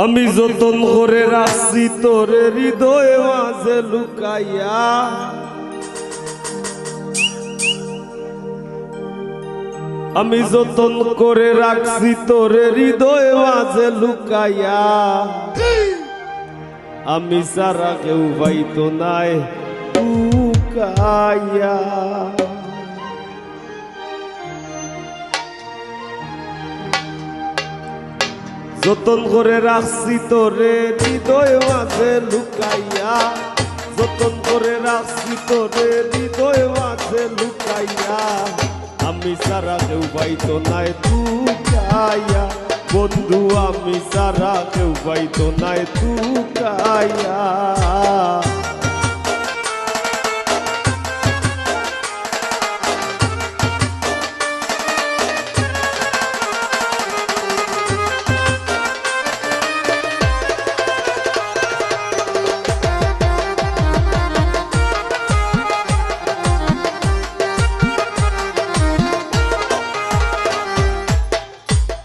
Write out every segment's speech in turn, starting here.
আমি যতন করে রাখছি তোরে হৃদয় মাঝে লুকাইয়া, আমি যতন করে রাখছি তোরে হৃদয় মাঝে লুকাইয়া, আমি সারা কেউ পাইতো নাই লুকাইয়া। যতন করে রাখছি তোরে হৃদয় মাঝে লুকাইয়া, যতন করে রাখছি তোরে হৃদয় মাঝে লুকাইয়া, আমি সারা কেউ পাইতো নাই লুকাইয়া। বন্ধু আমি সারা কেউ পাইতো নাই লুকাইয়া।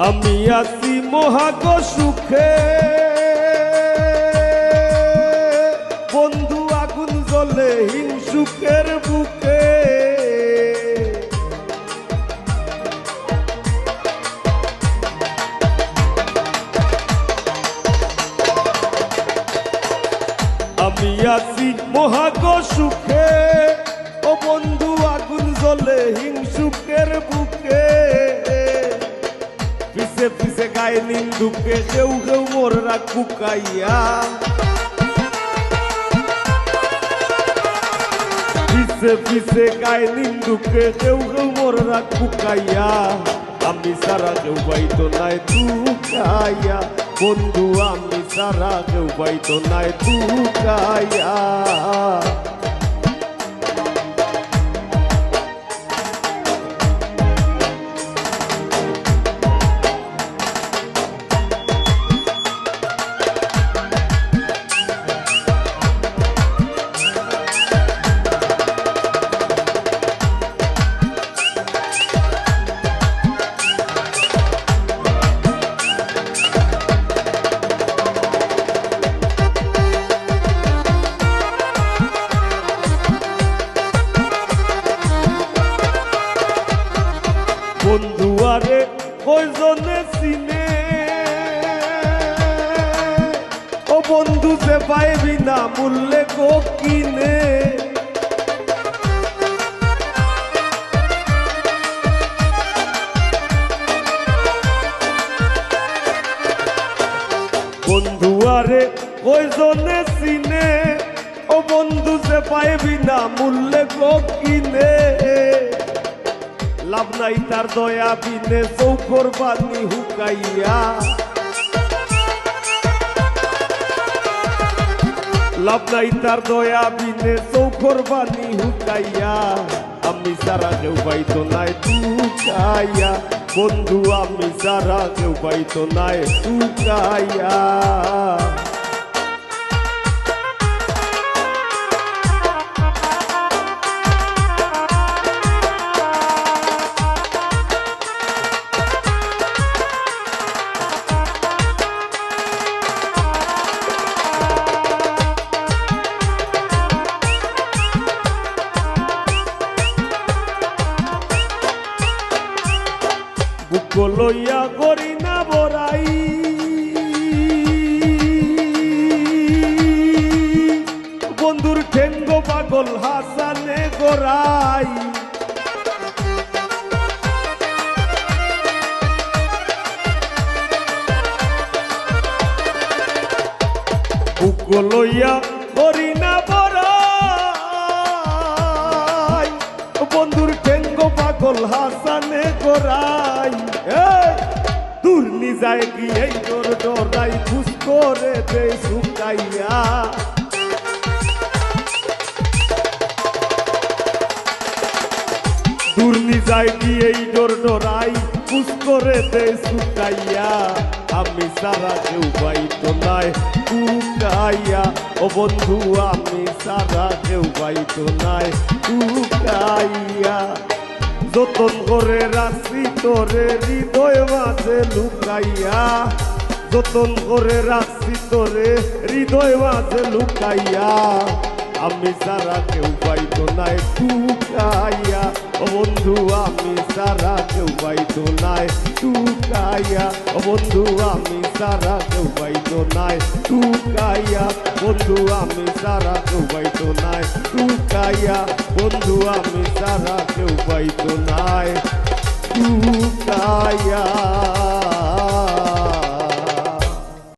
আমি আছি মহাগ সুখে, বন্ধু আগুন জ্বলে হিংসুকের বুকে। আমি আছি মহাগ সুখে, ও বন্ধু আগুন জ্বলে হিংসুকের বুকে। পিছে পিছে গায়ে নিন্দুকে কেউ কেউ মোররা কুকাইয়া, পিছে পিছে গায়ে নিন্দুকে কেউ কেউ মোররা কুকাইয়া, আমি সারা কেউ পাইতো নাই লুকাইয়া। বন্ধু আমি সারা কেউ পাইতো নাই লুকাইয়া। বন্ধু আরে কয়জনে চিনে, ও বন্ধু সে পাইবি না মূল্যে গো কিনে। বন্ধু আরে কয়জনে চিনে, ও বন্ধু সে পাইবি না মূল্যে গো কিনে। লাভ নাই তার দয়া বিনে চৌখর বানি হুকাইয়া, লাভ নাই তার দয়া বিনে চৌখর বানি হুকাইয়া, আমি সারা কেউ পাইতো নাই লুকাইয়া। বন্ধু আমি সারা কেউ পাইতো নাই লুকাইয়া। বুক লইয়া করি না বড়াই, বন্ধুর ঠেঙ্গ পাগল হাসানে গোরাই। বুক লইয়া করি না বড়াই, বন্ধুর ঠেঙ্গ পাগল হাসানে গোরাই। দূর নি যায় কি এই তোর ডরাই, খুশ করে দে শুকাইয়া। দূর নি যায় কি এই ডরাই, খুশ করে দে শুকাইয়া। আমি সারা কেউ পাইতো নাই লুকাইয়া, ও বন্ধু আমি সারা কেউ পাইতো নাই লুকাইয়া। যতন করে রাখছি তোরে হৃদয় মাঝে লুকাইয়া, যতন করে রাখছি তোরে হৃদয় মাঝে লুকাইয়া আমি সারা কেউ পাইতো নাই টুকাইয়া ও বন্ধু আমি সারা কেউ পাইতো নাই টুকাইয়া ও বন্ধু আমি সারা কেউ পাইতো নাই টুকাইয়া বন্ধু আমি সারা কেউ পাইতো নাই টুকাইয়া বন্ধু আমি সারা কেউ পাইতো নাই টুকাইয়া